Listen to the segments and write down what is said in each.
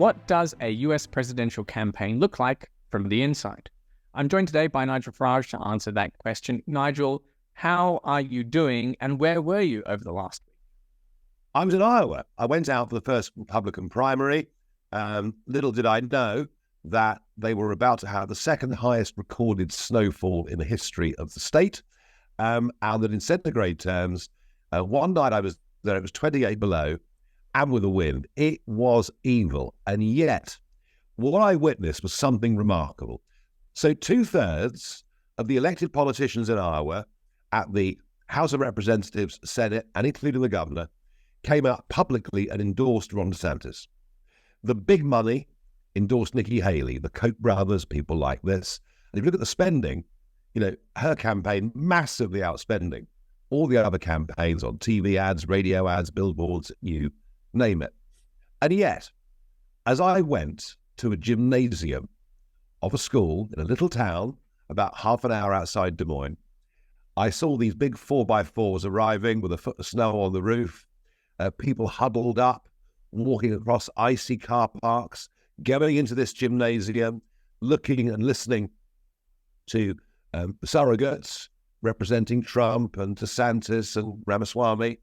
What does a US presidential campaign look like from the inside? I'm joined today by Nigel Farage to answer that question. Nigel, how are you doing and where were you over the last week? I was in Iowa. I went out for the first Republican primary. Little did I know that they were about to have the second highest recorded snowfall in the history of the state. And that in centigrade terms, one night I was there, it was 28 below and with a wind. It was evil. And yet, what I witnessed was something remarkable. So 2/3 of the elected politicians in Iowa at the House of Representatives, Senate, and including the governor, came out publicly and endorsed Ron DeSantis. The big money endorsed Nikki Haley, the Koch brothers, people like this. And if you look at the spending, her campaign massively outspending all the other campaigns on TV ads, radio ads, billboards, you name it. And yet, as I went to a gymnasium of a school in a little town about half an hour outside Des Moines, I saw these big 4x4s arriving with a foot of snow on the roof, people huddled up, walking across icy car parks, going into this gymnasium, looking and listening to surrogates representing Trump and DeSantis and Ramaswamy,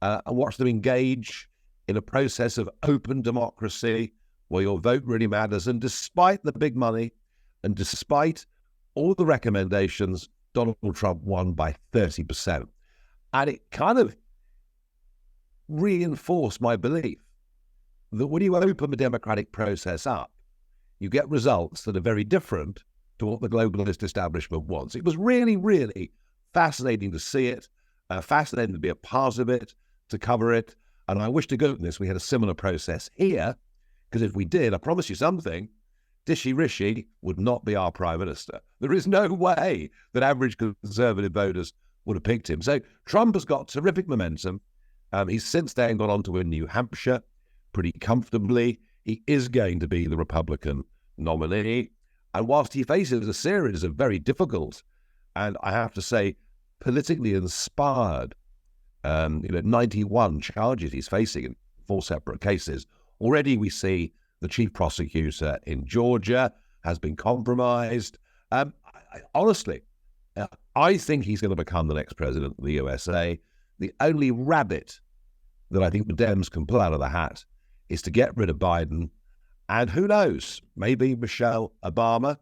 and watch them engage in a process of open democracy where your vote really matters. And despite the big money and despite all the recommendations, Donald Trump won by 30%. And it kind of reinforced my belief that when you open the democratic process up, you get results that are very different to what the globalist establishment wants. It was really, really fascinating to see it, fascinating to be a part of it, to cover it. And I wish to goodness we had a similar process here, because if we did, I promise you something, Rishi Rishi would not be our prime minister. There is no way that average conservative voters would have picked him. So Trump has got terrific momentum. He's since then gone on to win New Hampshire pretty comfortably. He is going to be the Republican nominee. And whilst he faces a series of very difficult and I have to say politically inspired 91 charges he's facing in 4 separate cases, already we see the chief prosecutor in Georgia has been compromised. Honestly, I think he's going to become the next president of the USA. The only rabbit that I think the Dems can pull out of the hat is to get rid of Biden. And who knows, maybe Michelle Obama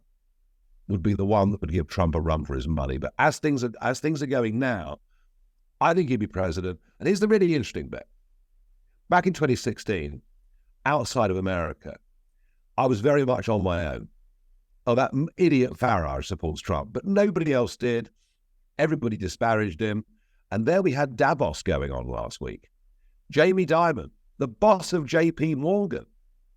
would be the one that would give Trump a run for his money. But as things are going now, I think he'd be president. And here's the really interesting bit. Back in 2016, outside of America, I was very much on my own. Oh, that idiot Farage supports Trump, but nobody else did. Everybody disparaged him. And there we had Davos going on last week. Jamie Dimon, the boss of JP Morgan,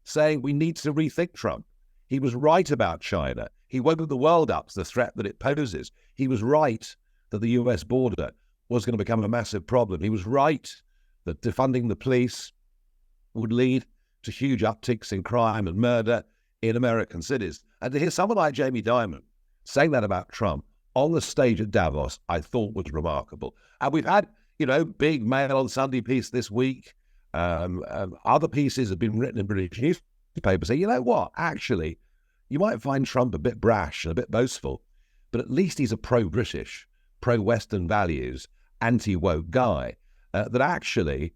saying we need to rethink Trump. He was right about China. He woke the world up to the threat that it poses. He was right that the US border was going to become a massive problem. He was right that defunding the police would lead to huge upticks in crime and murder in American cities. And to hear someone like Jamie Dimon saying that about Trump on the stage at Davos, I thought was remarkable. And we've had, big Mail on Sunday piece this week. Other pieces have been written in British newspapers saying, you know what, actually, you might find Trump a bit brash and a bit boastful, but at least he's a pro-British, pro-Western values, anti-woke guy that actually,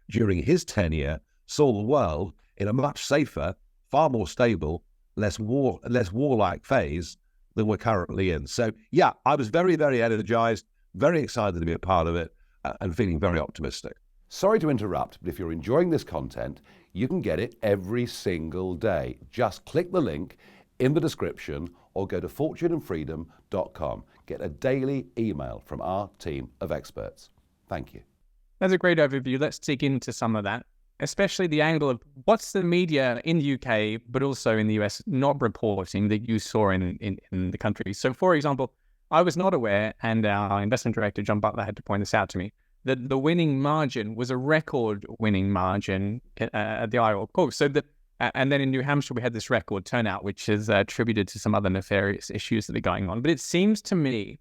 during his tenure, saw the world in a much safer, far more stable, less warlike phase than we're currently in. So, yeah, I was very, very energized, very excited to be a part of it, and feeling very optimistic. Sorry to interrupt, but if you're enjoying this content, you can get it every single day. Just click the link in the description or go to fortuneandfreedom.com. Get a daily email from our team of experts. Thank you. That's a great overview. Let's dig into some of that, especially the angle of what's the media in the UK, but also in the US, not reporting that you saw in the country. So, for example, I was not aware, and our investment director, John Butler, had to point this out to me, that the winning margin was a record winning margin at the Iowa caucus. So and then in New Hampshire, we had this record turnout, which is attributed to some other nefarious issues that are going on. But it seems to me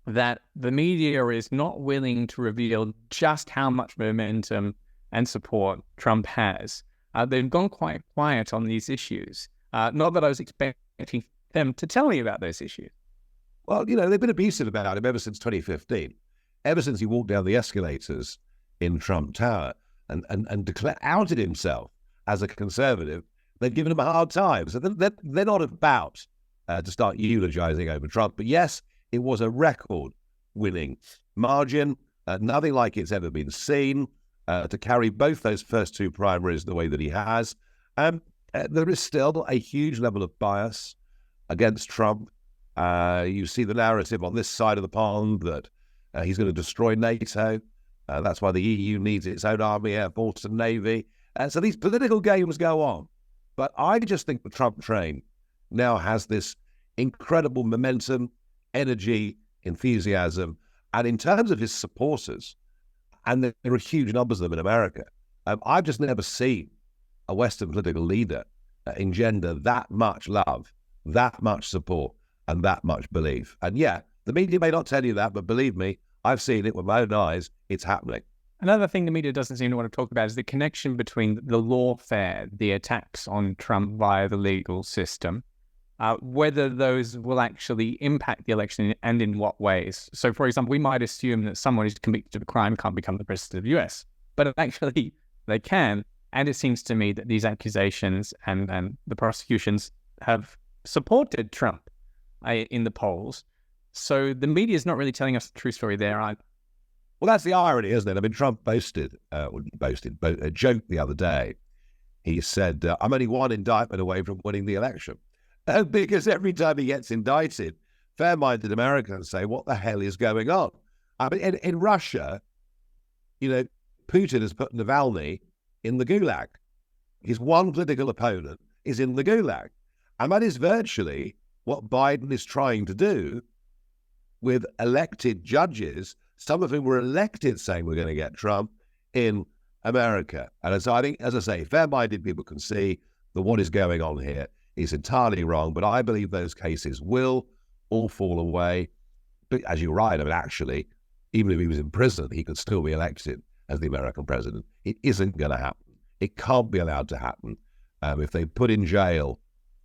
that the media is not willing to reveal just how much momentum and support Trump has they've gone quite quiet on these issues. Not that I was expecting them to tell me about those issues. Well, they've been abusive about him ever since 2015, ever since he walked down the escalators in Trump Tower and outed himself as a conservative. They've given him a hard time. So they're not about to start eulogizing over Trump. But yes, it was a record-winning margin, nothing like it's ever been seen, to carry both those first two primaries the way that he has. There is still a huge level of bias against Trump. You see the narrative on this side of the pond that he's going to destroy NATO. That's why the EU needs its own army, air force, and navy. So these political games go on. But I just think the Trump train now has this incredible momentum, energy, enthusiasm. And in terms of his supporters, and there are huge numbers of them in America, I've just never seen a Western political leader engender that much love, that much support, and that much belief. And yeah, the media may not tell you that, but believe me, I've seen it with my own eyes. It's happening. Another thing the media doesn't seem to want to talk about is the connection between the lawfare, the attacks on Trump via the legal system, whether those will actually impact the election and in what ways. So, for example, we might assume that someone who's convicted of a crime can't become the president of the US, but actually they can. And it seems to me that these accusations and the prosecutions have supported Trump in the polls. So the media is not really telling us the true story there either. Well, that's the irony, isn't it? I mean, Trump joked the other day. He said, I'm only one indictment away from winning the election. Because every time he gets indicted, fair-minded Americans say, what the hell is going on? I mean, in Russia, Putin has put Navalny in the gulag. His one political opponent is in the gulag. And that is virtually what Biden is trying to do with elected judges, some of whom were elected saying we're going to get Trump in America. And so I think, as I say, fair-minded people can see that what is going on here is entirely wrong. But I believe those cases will all fall away. But as you're right, I mean, actually, even if he was in prison, he could still be elected as the American president. It isn't going to happen. It can't be allowed to happen. If they put in jail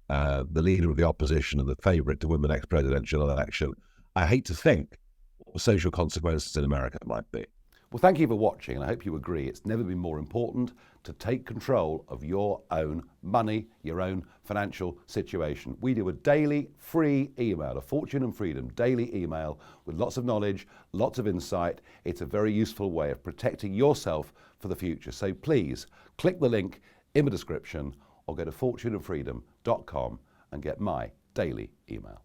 the leader of the opposition and the favorite to win the next presidential election, I hate to think what the social consequences in America might be. Well, thank you for watching, and I hope you agree it's never been more important to take control of your own money, your own financial situation. We do a daily free email, a Fortune and Freedom daily email with lots of knowledge, lots of insight. It's a very useful way of protecting yourself for the future. So please click the link in the description or go to fortuneandfreedom.com and get my daily email.